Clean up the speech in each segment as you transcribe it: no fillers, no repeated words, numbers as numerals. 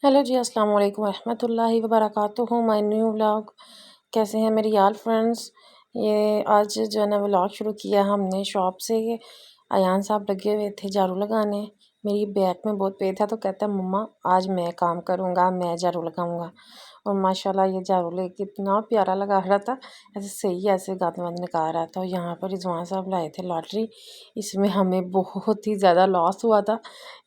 Hello जी, अस्सलाम वालेकुम रहमतुल्लाहि व बरकातुहू। My new vlog. कैसे हैं मेरी यार फ्रेंड्स। ये आज जो है ना व्लॉग शुरू किया हमने शॉप से। अयान साहब लगे हुए थे झाड़ू लगाने। मेरी बैक में बहुत पेन था तो कहता मम्मा आज मैं काम करूँगा, मैं झाड़ू लगाऊँगा। और माशाल्लाह ये झाड़ू लेके इतना प्यारा लगा रहा था, ऐसे सही ऐसे गंद वंद निकाल रहा था। और यहाँ पर रिजवान साहब लाए थे लॉटरी, इसमें हमें बहुत ही ज़्यादा लॉस हुआ था।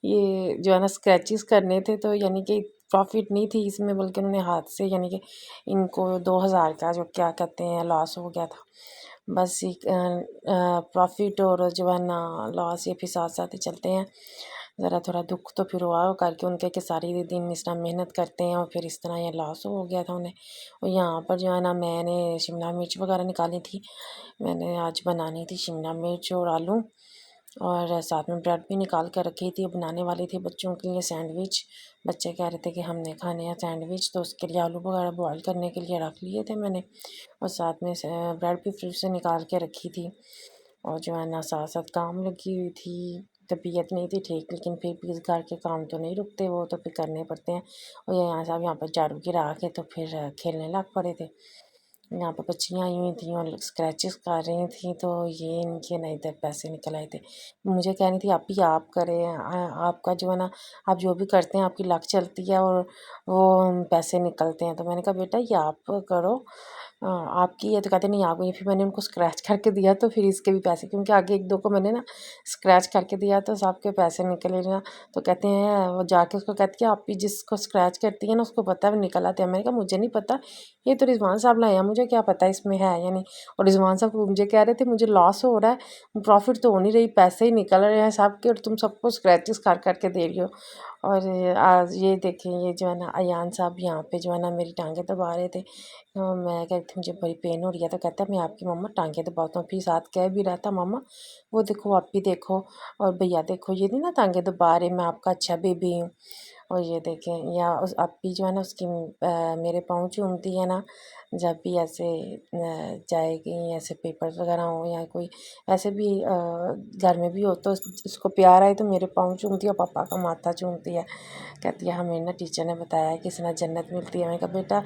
ये जो है ना स्क्रैचेस करने थे तो यानी कि प्रॉफिट नहीं थी इसमें, बल्कि उन्होंने हाथ से यानी कि इनको 2000 का जो क्या कहते हैं लॉस हो गया था। बस प्रॉफिट और जो है ना लॉस ये फिर साथ साथ ही चलते हैं। ज़रा थोड़ा दुख तो फिर हुआ करके उनके कि सारी दिन इस तरह मेहनत करते हैं और फिर इस तरह ये लॉस हो गया था उन्हें। और यहाँ पर जो है ना मैंने शिमला मिर्च वगैरह निकाली थी। मैंने आज बनानी थी शिमला मिर्च और आलू, और साथ में ब्रेड भी निकाल कर रखी थी। बनाने वाली थी बच्चों के लिए सैंडविच। बच्चे कह रहे थे कि हमने खाने हैं सैंडविच, तो उसके लिए आलू वगैरह बॉयल करने के लिए रख लिए थे मैंने। और साथ में ब्रेड भी फ्रिज से निकाल के रखी थी। और जो है ना साथ साथ काम लगी हुई थी। तबीयत नहीं थी ठीक, लेकिन फिर भी इस घर के काम तो नहीं रुकते, वो तो फिर करने पड़ते हैं। और ये यहाँ साहब यहाँ पर झाड़ू गिरा के तो फिर खेलने लग पड़े थे। यहाँ पे बच्चियाँ आई हुई थी और स्क्रैचेस कर रही थी, तो ये इनके ना इधर पैसे निकल आए थे। मुझे कह रही थी आप ही आप करें, आपका जो है ना आप जो भी करते हैं आपकी लक चलती है और वो पैसे निकलते हैं। तो मैंने कहा बेटा ये आप करो, आपकी है। तो कहते नहीं आपको। फिर मैंने उनको स्क्रैच करके दिया तो फिर इसके भी पैसे, क्योंकि आगे एक दो को मैंने ना स्क्रैच करके दिया तो सबके पैसे निकले ना। तो कहते हैं वो जाके उसको कहती है आप ही जिसको स्क्रैच करती है ना उसको पता है निकल आते हैं। मैंने कहा मुझे नहीं पता, ये तो रिजवान साहब लाए हैं, मुझे क्या पता इसमें है या नहीं। और रिजवान साहब मुझे कह रहे थे मुझे लॉस हो रहा है, प्रॉफिट तो हो नहीं रही, पैसे ही निकल रहे हैं सबके और तुम सबको स्क्रैचेस कर करके दे रही हो। और आज ये देखें ये जो है ना अयान साहब यहाँ पे जो है ना मेरी टांगें दबा रहे थे। मैं कहती थी मुझे बड़ी पेन हो रही है, तो कहता है मैं आपकी मम्मा टांगें दबाता हूँ। फिर साथ कह भी रहा था मामा वो देखो आप भी देखो और भैया देखो ये नहीं ना टांगें दबा रहे, मैं आपका अच्छा बेबी हूँ। और ये देखें या उस अप्पी जो है ना उसकी मेरे पाँव चूमती है ना जब भी ऐसे जाएगी, ऐसे पेपर वगैरह हो या कोई ऐसे भी घर में भी हो तो उसको प्यार आए तो मेरे पाँव चूमती है और पापा का माथा चूमती है। कहती है हमें ना टीचर ने बताया है कि इससे ना जन्नत मिलती है। मैंने कहा बेटा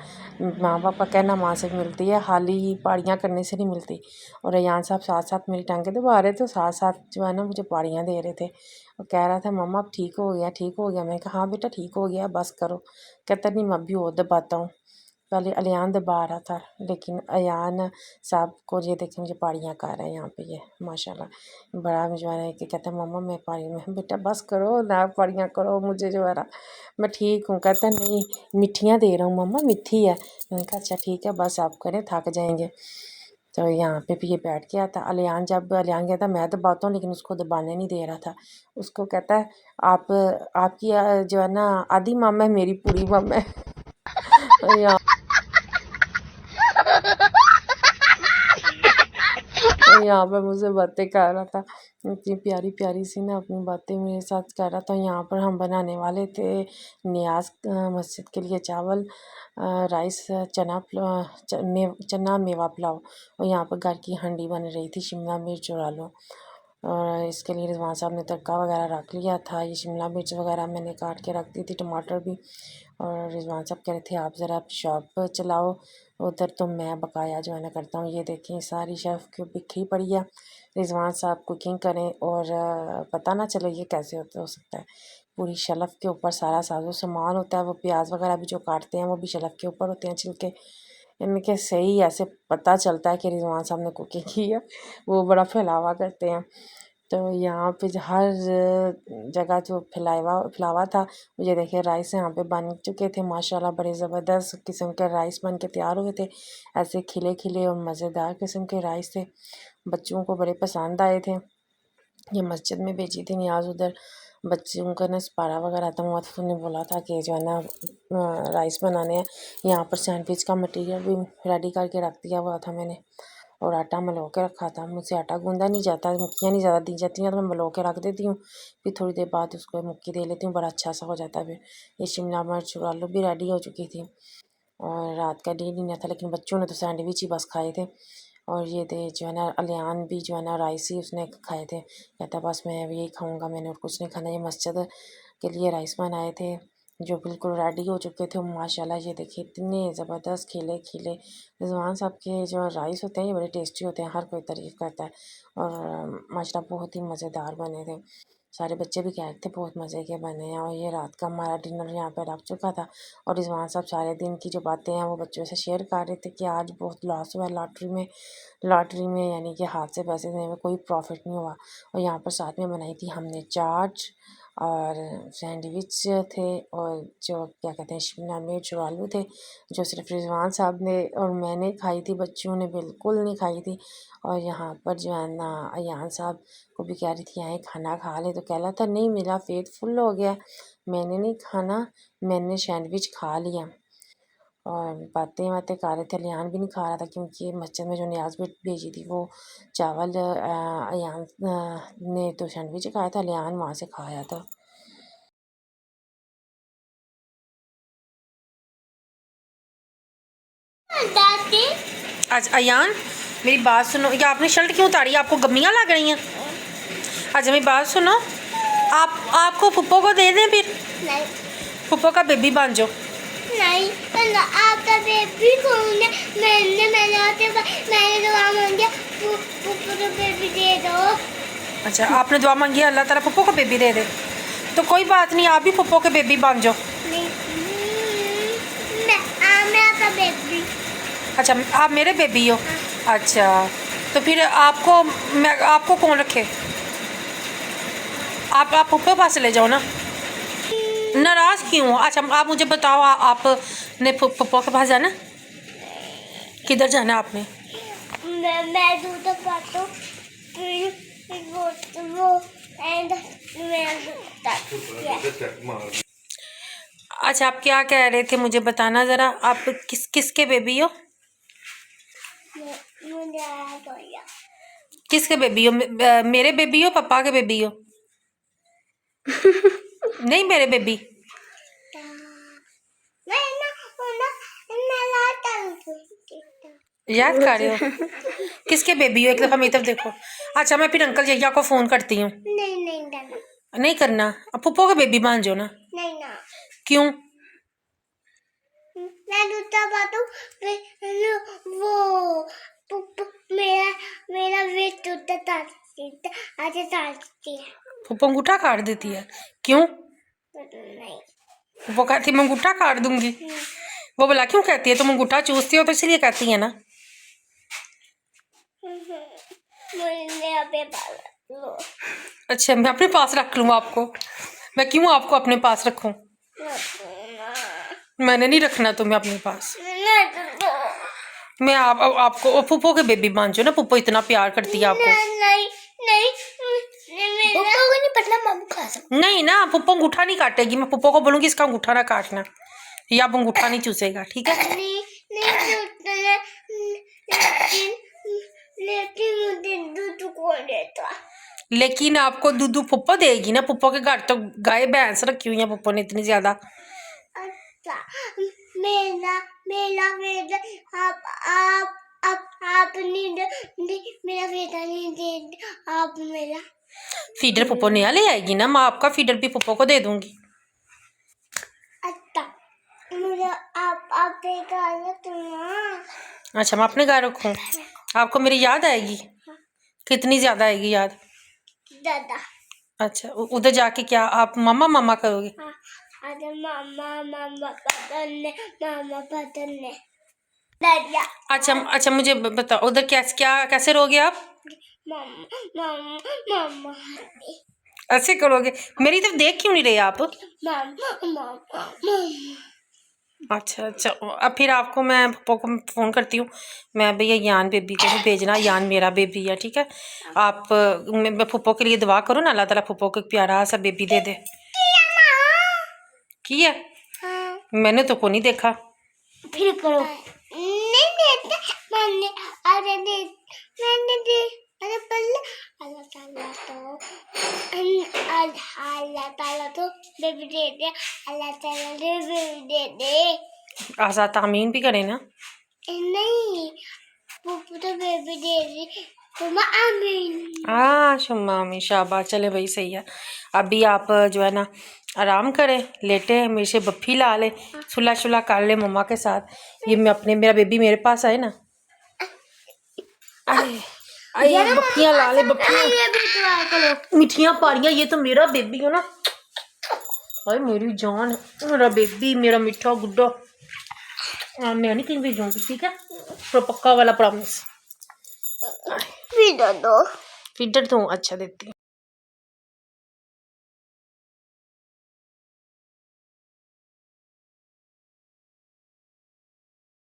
माँ बाप का कहना माँ से मिलती है, हाली पहाड़ियाँ करने से नहीं मिलती। और रेयान साहब साथ साथ मेरी टांगें दबा रहे थे, साथ साथ जो है ना मुझे पहाड़ियाँ दे रहे थे। वो कह रहा था मम्मा अब ठीक हो गया ठीक हो गया। मैंने कहा हाँ बेटा ठीक हो गया बस करो। कहता नहीं मैं भी और दबाता हूँ। पहले अलियान दबा रहा था, लेकिन अयान साहब को ये देखे मुझे पहाड़ियाँ कर रहा है यहाँ पे ये माशाल्लाह बड़ा मुझे है कि कहता है मम्मा मैं पहाड़ी में। बेटा बस करो ना पहाड़ियाँ करो, मुझे जो है ना मैं ठीक हूँ। कहता नहीं मिठियाँ दे रहा हूँ मम्मा मिठी है। मैंने कहा अच्छा ठीक है बस आप करें थक जाएंगे। तो यहाँ पे भी ये बैठ गया था। अलियान जब अलियान कहता मैं दबाता हूँ, लेकिन उसको दबाने नहीं दे रहा था। उसको कहता है आप आपकी जो है ना आधी मम है मेरी पूरी मम है। यहाँ यहाँ पे मुझसे बातें कर रहा था, इतनी प्यारी प्यारी सी ना अपनी बातें मेरे साथ कर रहा था। यहाँ पर हम बनाने वाले थे नियाज मस्जिद के लिए चावल, राइस, चना मेवा पुलाव। और यहाँ पर घर की हांडी बन रही थी शिमला मिर्च और आलू। और इसके लिए रिजवान साहब ने तड़का वगैरह रख लिया था। ये शिमला मिर्च वगैरह मैंने काट के रख दी थी, टमाटर भी। और रिजवान साहब कह रहे थे आप ज़रा शॉप चलाओ उधर, तो मैं बकाया जो है ना करता हूँ। ये देखें सारी शेफ़ की बिखरी पड़ी है। रिजवान साहब कुकिंग करें और पता ना चले ये कैसे हो सकता है। पूरी शेल्फ़ के ऊपर सारा साजो सामान होता है, वो प्याज वगैरह भी जो काटते हैं वो भी शेल्फ़ के ऊपर होते हैं छिलके। इनके सही ऐसे पता चलता है कि रिजवान साहब ने कुकिंग की है, वो बड़ा फैलावा करते हैं। तो यहाँ पे हर जगह जो फैलावा था, ये देखिए राइस यहाँ पे बन चुके थे माशाल्लाह। बड़े ज़बरदस्त किस्म के राइस बन के तैयार हुए थे, ऐसे खिले खिले और मज़ेदार किस्म के राइस थे। बच्चों को बड़े पसंद आए थे। ये मस्जिद में भेजी थी नियाज उधर, बच्चों का ना सपारा वगैरह था। मुअत्तिफ़ ने बोला था कि जो है ना राइस बनाने हैं। यहाँ पर सैंडविच का मटेरियल भी रेडी करके रख दिया हुआ था मैंने, और आटा मलो के रखा था। मुझसे आटा गूंदा नहीं जाता, मुक्कियाँ नहीं ज़्यादा दी जाती हैं, तो मैं मलो के रख देती हूँ। फिर थोड़ी देर बाद उसको मुक्की दे लेती हूँ, बड़ा अच्छा सा हो जाता है। फिर ये शिमला मिर्च और आलू भी रेडी हो चुकी थी। और रात का डिनर था, लेकिन बच्चों ने तो सैंडविच ही बस खाए थे। और ये थे जो है ना अलियान भी जो है ना राइस ही उसने खाए थे। कहता बस मैं यही खाऊंगा, मैंने और कुछ नहीं खाना। ये मस्जिद के लिए राइस बनाए थे। जो बिल्कुल रेडी हो चुके थे। माशाल्लाह ये देखिए इतने ज़बरदस्त खिले खिले। रिजवान साहब के जो राइस होते हैं ये बड़े टेस्टी होते हैं, हर कोई तारीफ़ करता है और माशाल्लाह बहुत ही मज़ेदार बने थे। सारे बच्चे भी कह रहे थे बहुत मज़े के बने हैं। और ये रात का हमारा डिनर यहाँ पे लग चुका था और रिजवान साहब सारे दिन की जो बातें हैं वो बच्चों से शेयर कर रहे थे कि आज बहुत लॉस हुआ लॉटरी में यानी कि हाथ से पैसे देने में कोई प्रॉफिट नहीं हुआ। और यहाँ पर साथ में बनाई थी हमने चाट और सैंडविच थे और जो क्या कहते हैं शिमला मिर्च और आलू थे, जो सिर्फ रिजवान साहब ने और मैंने खाई थी, बच्चियों ने बिल्कुल नहीं खाई थी। और यहाँ पर जो है ना अयान साहब को भी कह रही थी आए खाना खा ले, तो कह रहा था नहीं मेरा पेट फुल हो गया, मैंने नहीं खाना, मैंने सैंडविच खा लिया। और बातें कर रहे थे। अयान भी नहीं खा रहा था क्योंकि मस्जिद में जो न्याज भेजी थी वो चावल अयान ने तो सैंडविच खाया था, अयान वहाँ से खाया था। अच्छा अयान मेरी बात सुनो, ये आपने शर्ट क्यों उतारी, आपको गम्मियाँ लग रही हैं? अच्छा मेरी बात सुनो, आपको पुप्पो को दे दें फिर? नहीं। पुप्पो का बेबी बन जाओ। नहीं आपका बेबी कौन है? मैंने दुआ मांगी पुप्पो को बेबी दे दो। अच्छा आपने दुआ मांगी है अल्लाह ताला पुप्पो को बेबी दे दे, तो कोई बात नहीं आप भी पुप्पो के बेबी बन जाओ। मैं आपका बेबी। अच्छा आप मेरे बेबी हो? अच्छा तो फिर आपको कौन रखे? आप पुप्पो पास ले जाओ ना। नाराज़ क्यों? अच्छा आप मुझे बताओ आपने पुप्पो के पास जाना? किधर जाना आपने? मैं दूध पाता वो अच्छा आप क्या कह रहे थे मुझे बताना ज़रा, आप किसके बेबी हो? किसके बेबी हो? मेरे बेबी हो पापा के बेबी हो? नहीं मेरे बेबी याद कर रहे हो? किसके बेबी हो एक दफ़ा मेरी तरफ देखो। अच्छा मैं फिर अंकल जैया को फ़ोन करती हूँ। नहीं करना, अब पुप्पो का बेबी बन जाओ ना। नहीं ना। क्यों? मैं दूसरा बात वो मेरा वेट टूटता पुप्पो अंगूठा काट देती है, क्यों? नहीं वो कहती मैं अंगूठा काट दूंगी। वो बोला क्यों कहती है? तुम अंगूठा चूसती हो तो इसलिए कहती है ना। अच्छा मैं अपने पास रख लूँ आपको? मैं क्यों आपको अपने पास रखूं? मैंने नहीं रखना तुम्हें अपने पास। मैं आपको पुप्पो के बेबी बन जाओ ना, पुप्पो इतना प्यार करती है आपको। नहीं ना पुप्पो अंगूठा नहीं काटेगी, मैं पुप्पो को बोलूंगी इसका अंगूठा ना काटना, या अब अंगूठा नहीं चूसेगा, ठीक है? लेकिन आपको दूध पुप्पो देगी ना, पुप्पो के घर तो गाय भैंस रखी हुई है पुप्पो ने इतनी ज्यादा। अच्छा मेरा मेरा मेरा आप नहीं मेरा बेटा नहीं दे, आप मेरा फीडर पुप्पो नया ले आएगी ना, मैं आपका फीडर भी पुप्पो को दे दूंगी। अच्छा मुझे आप अच्छा मैं अपने घर रखूं? आपको मेरी याद आएगी? कितनी ज्यादा आएगी याद? ज्यादा। अच्छा उधर जाके क्या आप मामा मामा करोगे? मामा बदलने। अच्छा मुझे बताओ उधर कैसे रहोगे आप? मामा ऐसे करोगे? मेरी तरफ देख क्यों नहीं रहे आप? अच्छा अब फिर आपको मैं पप्पो को फ़ोन करती हूँ। मैं भैया यान बेबी को भी भेजना, यान मेरा बेबी है, ठीक है? आप मैं पप्पो के लिए दुआ करो ना अल्लाह ताला पप्पो को एक प्यारा सा बेबी दे दे। किया? मैंने तो को नहीं देखा। फिर करो। नहीं देते मैंने अरे पल्ले अल्लाह ताला तो बेबी दे दे, अल्लाह ताला बेबी दे दे। आज़ाद आमीन भी करे ना। नहीं पुप्पो तो बेबी दे दी, हाँ शुम्मा अम्मी शाबाश। चले भाई सही है। अभी आप जो है ना आराम करें, लेटे, मेरे से बप्फी ला ले, सुला शुला कर ले मम्मा के साथ। ये मैं अपने मेरा बेबी मेरे पास आए ना, आए बप्पियाँ ला ले, बप्पियाँ मिठियाँ पारियाँ। ये तो मेरा बेबी है ना, भाई मेरी जान, मेरा बेबी, मेरा मीठा गुड्डा। मैं नहीं कहीं भेजूंगी, ठीक है, तो पक्का वाला प्रॉमिस। फीडर दो, फीडर दो, अच्छा देती हूँ।